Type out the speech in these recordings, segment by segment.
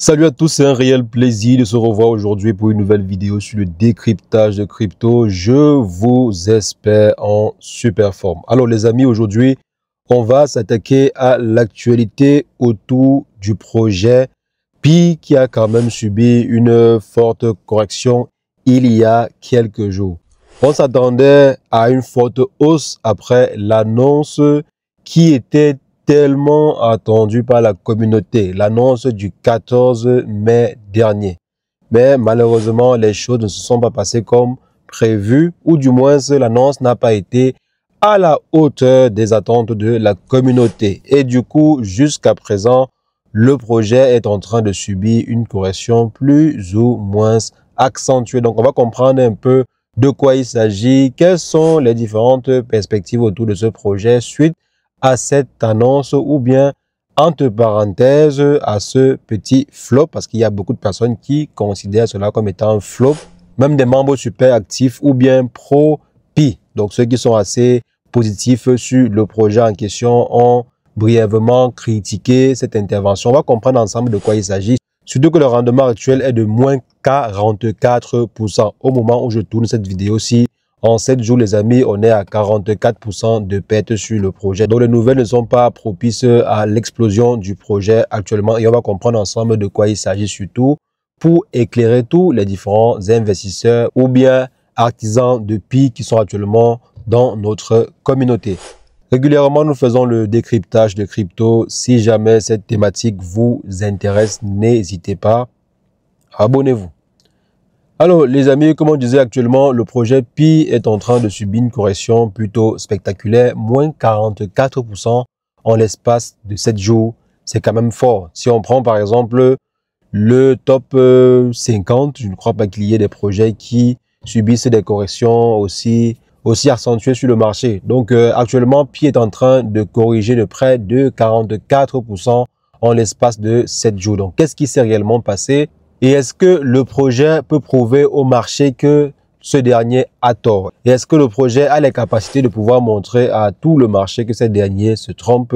Salut à tous, c'est un réel plaisir de se revoir aujourd'hui pour une nouvelle vidéo sur le décryptage de crypto. Je vous espère en super forme. Alors les amis, aujourd'hui, on va s'attaquer à l'actualité autour du projet Pi qui a quand même subi une forte correction il y a quelques jours. On s'attendait à une forte hausse après l'annonce qui était tellement attendu par la communauté, l'annonce du 14 mai dernier. Mais malheureusement, les choses ne se sont pas passées comme prévu, ou du moins l'annonce n'a pas été à la hauteur des attentes de la communauté. Et du coup, jusqu'à présent, le projet est en train de subir une correction plus ou moins accentuée. Donc, on va comprendre un peu de quoi il s'agit, quelles sont les différentes perspectives autour de ce projet suite à cette annonce ou bien entre parenthèses à ce petit flop, parce qu'il y a beaucoup de personnes qui considèrent cela comme étant un flop, même des membres super actifs ou bien pro-Pi. Donc ceux qui sont assez positifs sur le projet en question ont brièvement critiqué cette intervention. On va comprendre ensemble de quoi il s'agit, surtout que le rendement actuel est de moins 44% au moment où je tourne cette vidéo-ci. En 7 jours, les amis, on est à 44% de perte sur le projet. Donc, les nouvelles ne sont pas propices à l'explosion du projet actuellement. Et on va comprendre ensemble de quoi il s'agit surtout pour éclairer tous les différents investisseurs ou bien artisans de Pi qui sont actuellement dans notre communauté. Régulièrement, nous faisons le décryptage de crypto. Si jamais cette thématique vous intéresse, n'hésitez pas, abonnez-vous. Alors les amis, comme on disait actuellement, le projet Pi est en train de subir une correction plutôt spectaculaire, moins 44% en l'espace de 7 jours. C'est quand même fort. Si on prend par exemple le top 50, je ne crois pas qu'il y ait des projets qui subissent des corrections aussi accentuées sur le marché. Donc actuellement, Pi est en train de corriger de près de 44% en l'espace de 7 jours. Donc qu'est-ce qui s'est réellement passé? Et est-ce que le projet peut prouver au marché que ce dernier a tort? Et est-ce que le projet a les capacités de pouvoir montrer à tout le marché que ce dernier se trompe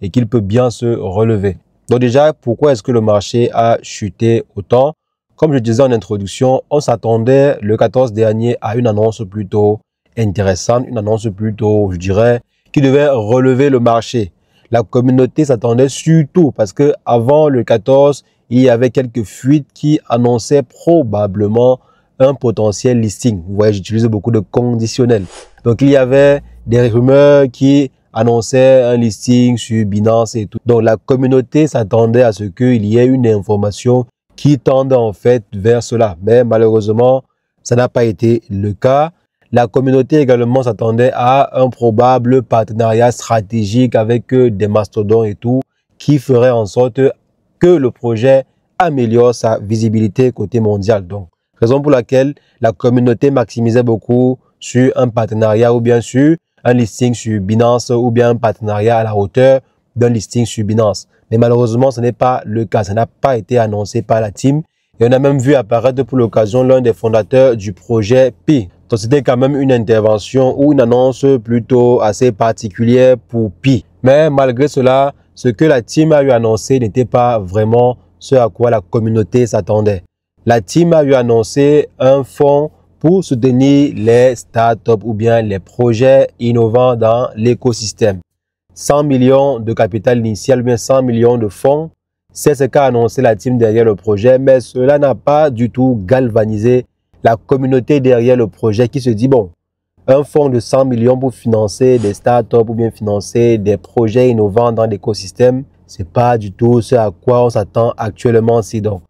et qu'il peut bien se relever? Donc déjà, pourquoi est-ce que le marché a chuté autant? Comme je disais en introduction, on s'attendait le 14 dernier à une annonce plutôt intéressante, une annonce plutôt, je dirais, qui devait relever le marché. La communauté s'attendait surtout parce que avant le 14, il y avait quelques fuites qui annonçaient probablement un potentiel listing. Vous voyez, j'utilise beaucoup de conditionnels. Donc, il y avait des rumeurs qui annonçaient un listing sur Binance et tout. Donc, la communauté s'attendait à ce qu'il y ait une information qui tende en fait vers cela. Mais malheureusement, ça n'a pas été le cas. La communauté également s'attendait à un probable partenariat stratégique avec des mastodons et tout, qui ferait en sorte que le projet améliore sa visibilité côté mondial. Donc, raison pour laquelle la communauté maximisait beaucoup sur un partenariat ou bien sur un listing sur Binance ou bien un partenariat à la hauteur d'un listing sur Binance. Mais malheureusement, ce n'est pas le cas. Ça n'a pas été annoncé par la team. Et on a même vu apparaître pour l'occasion l'un des fondateurs du projet Pi. Donc, c'était quand même une intervention ou une annonce plutôt assez particulière pour Pi. Mais malgré cela, ce que la team a eu annoncé n'était pas vraiment ce à quoi la communauté s'attendait. La team a eu annoncé un fonds pour soutenir les startups ou bien les projets innovants dans l'écosystème. 100 millions de capital initial, bien 100 millions de fonds. C'est ce qu'a annoncé la team derrière le projet, mais cela n'a pas du tout galvanisé la communauté derrière le projet qui se dit, bon, un fonds de 100 millions pour financer des startups ou bien financer des projets innovants dans l'écosystème, c'est pas du tout ce à quoi on s'attend actuellement. Donc,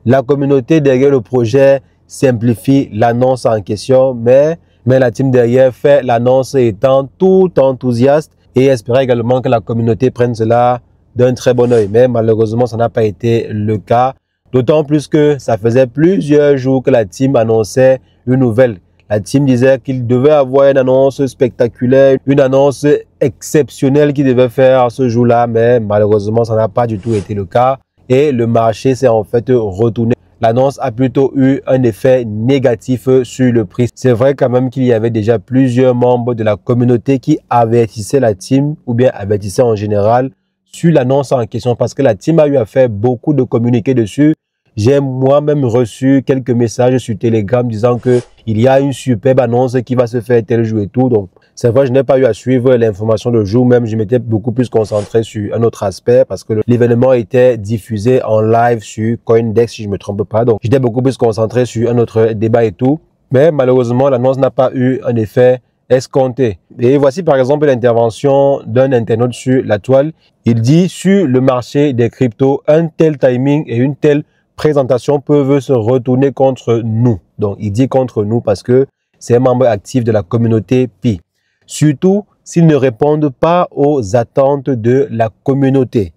la communauté derrière le projet simplifie l'annonce en question, mais la team derrière fait l'annonce étant tout enthousiaste et espérait également que la communauté prenne cela d'un très bon œil. Mais malheureusement, ça n'a pas été le cas. D'autant plus que ça faisait plusieurs jours que la team annonçait une nouvelle. La team disait qu'il devait avoir une annonce spectaculaire, une annonce exceptionnelle qu'il devait faire ce jour-là, mais malheureusement, ça n'a pas du tout été le cas et le marché s'est en fait retourné. L'annonce a plutôt eu un effet négatif sur le prix. C'est vrai quand même qu'il y avait déjà plusieurs membres de la communauté qui avertissaient la team ou bien avertissaient en général sur l'annonce en question parce que la team a eu à faire beaucoup de communiqués dessus. J'ai moi-même reçu quelques messages sur Telegram disant que il y a une superbe annonce qui va se faire tel jour et tout. Donc, c'est vrai, je n'ai pas eu à suivre l'information le jour même. Je m'étais beaucoup plus concentré sur un autre aspect parce que l'événement était diffusé en live sur Coindex, si je me trompe pas. Donc, j'étais beaucoup plus concentré sur un autre débat et tout. Mais malheureusement, l'annonce n'a pas eu un effet escompté. Et voici par exemple l'intervention d'un internaute sur la toile. Il dit, sur le marché des cryptos, un tel timing et une telle présentation peuvent se retourner contre nous. Donc, il dit contre nous parce que c'est un membre actif de la communauté Pi. Surtout s'ils ne répondent pas aux attentes de la communauté.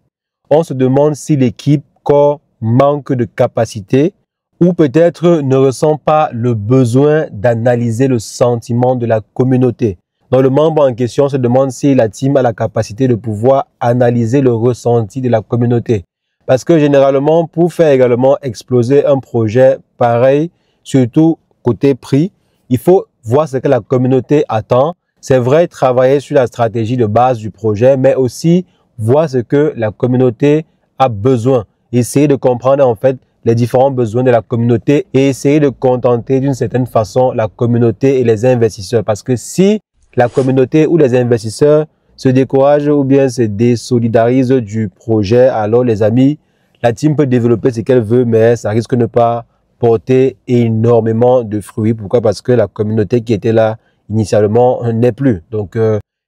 On se demande si l'équipe Core manque de capacité ou peut-être ne ressent pas le besoin d'analyser le sentiment de la communauté. Donc, le membre en question se demande si la team a la capacité de pouvoir analyser le ressenti de la communauté. Parce que généralement, pour faire également exploser un projet pareil, surtout côté prix, il faut voir ce que la communauté attend. C'est vrai, travailler sur la stratégie de base du projet, mais aussi voir ce que la communauté a besoin. Essayer de comprendre en fait les différents besoins de la communauté et essayer de contenter d'une certaine façon la communauté et les investisseurs. Parce que si la communauté ou les investisseurs se découragent ou bien se désolidarisent du projet, alors les amis, la team peut développer ce qu'elle veut, mais ça risque de ne pas porter énormément de fruits. Pourquoi? Parce que la communauté qui était là initialement n'est plus. Donc,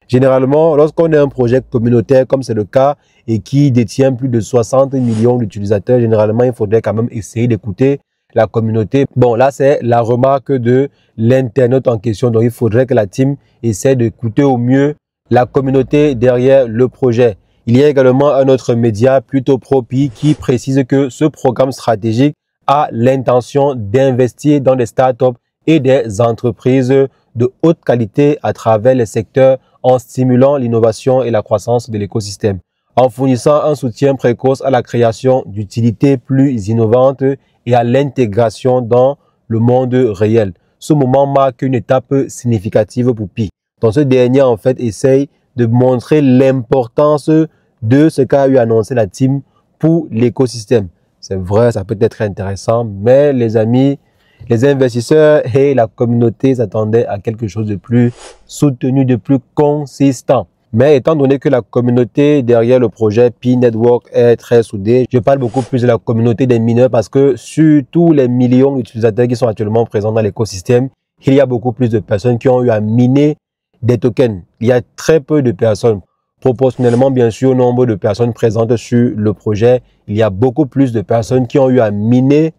généralement, lorsqu'on a un projet communautaire comme c'est le cas et qui détient plus de 60 millions d'utilisateurs, généralement, il faudrait quand même essayer d'écouter la communauté. Bon, là, c'est la remarque de l'internaute en question. Donc, il faudrait que la team essaie d'écouter au mieux la communauté derrière le projet. Il y a également un autre média plutôt pro-Pi qui précise que ce programme stratégique a l'intention d'investir dans des startups et des entreprises de haute qualité à travers les secteurs en stimulant l'innovation et la croissance de l'écosystème, en fournissant un soutien précoce à la création d'utilités plus innovantes et à l'intégration dans le monde réel. Ce moment marque une étape significative pour Pi. Donc, ce dernier, en fait, essaye de montrer l'importance de ce qu'a eu annoncé la team pour l'écosystème. C'est vrai, ça peut être intéressant, mais les amis, les investisseurs et la communauté s'attendaient à quelque chose de plus soutenu, de plus consistant. Mais étant donné que la communauté derrière le projet Pi Network est très soudée, je parle beaucoup plus de la communauté des mineurs parce que sur tous les millions d'utilisateurs qui sont actuellement présents dans l'écosystème, il y a beaucoup plus de personnes qui ont eu à miner des tokens. Il y a très peu de personnes. Proportionnellement, bien sûr, au nombre de personnes présentes sur le projet, il y a beaucoup plus de personnes qui ont eu à miner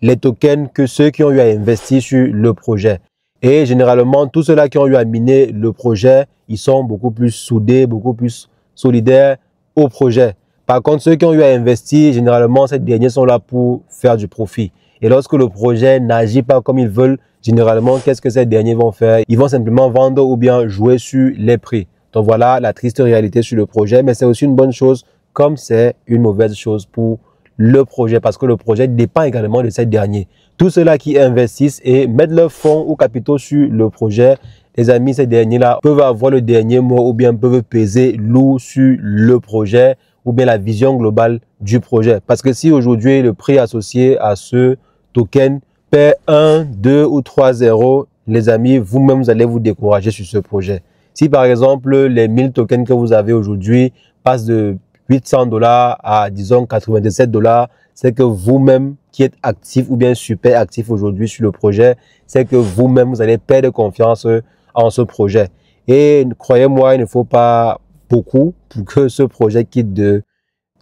les tokens que ceux qui ont eu à investir sur le projet. Et généralement, tous ceux-là qui ont eu à miner le projet, ils sont beaucoup plus soudés, beaucoup plus solidaires au projet. Par contre, ceux qui ont eu à investir, généralement, ces derniers sont là pour faire du profit. Et lorsque le projet n'agit pas comme ils veulent, généralement, qu'est-ce que ces derniers vont faire? Ils vont simplement vendre ou bien jouer sur les prix. Donc voilà la triste réalité sur le projet, mais c'est aussi une bonne chose comme c'est une mauvaise chose pour le projet parce que le projet dépend également de ces derniers. Tous ceux-là qui investissent et mettent leurs fonds ou capitaux sur le projet, les amis, ces derniers-là peuvent avoir le dernier mot ou bien peuvent peser lourd sur le projet ou bien la vision globale du projet. Parce que si aujourd'hui le prix associé à ce token perd 1, 2 ou 3 zéros, les amis, vous-même, vous allez vous décourager sur ce projet. Si par exemple, les 1000 tokens que vous avez aujourd'hui passent de 800 $ à, disons, 97 $, c'est que vous-même qui êtes actif ou bien super actif aujourd'hui sur le projet, c'est que vous-même, vous allez perdre confiance en ce projet. Et croyez-moi, il ne faut pas beaucoup pour que ce projet quitte de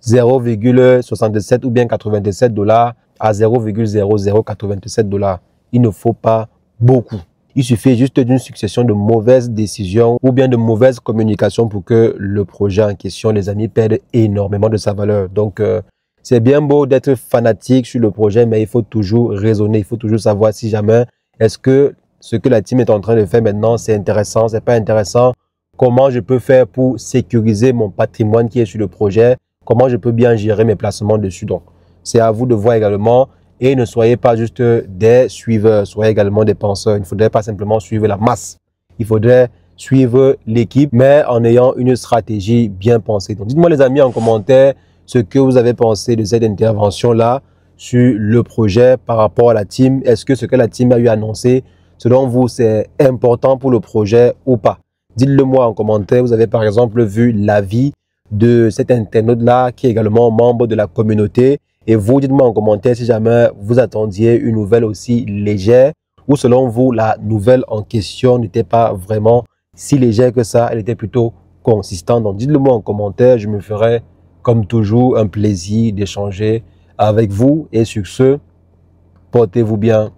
0,67 ou bien 97 $ à 0,0097 $. Il ne faut pas beaucoup. Il suffit juste d'une succession de mauvaises décisions ou bien de mauvaises communications pour que le projet en question, les amis, perde énormément de sa valeur. Donc, c'est bien beau d'être fanatique sur le projet, mais il faut toujours raisonner. Il faut toujours savoir si jamais est-ce que ce que la team est en train de faire maintenant, c'est intéressant, c'est pas intéressant. Comment je peux faire pour sécuriser mon patrimoine qui est sur le projet? Comment je peux bien gérer mes placements dessus? Donc, c'est à vous de voir également. Et ne soyez pas juste des suiveurs, soyez également des penseurs. Il ne faudrait pas simplement suivre la masse. Il faudrait suivre l'équipe, mais en ayant une stratégie bien pensée. Donc, dites-moi les amis en commentaire ce que vous avez pensé de cette intervention-là sur le projet par rapport à la team. Est-ce que ce que la team a eu annoncé, selon vous, c'est important pour le projet ou pas? Dites-le moi en commentaire. Vous avez par exemple vu l'avis de cet internaute-là qui est également membre de la communauté. Et vous, dites-moi en commentaire si jamais vous attendiez une nouvelle aussi légère ou selon vous, la nouvelle en question n'était pas vraiment si légère que ça, elle était plutôt consistante. Donc, dites-le moi en commentaire. Je me ferai, comme toujours, un plaisir d'échanger avec vous. Et sur ce, portez-vous bien.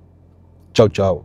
Ciao, ciao.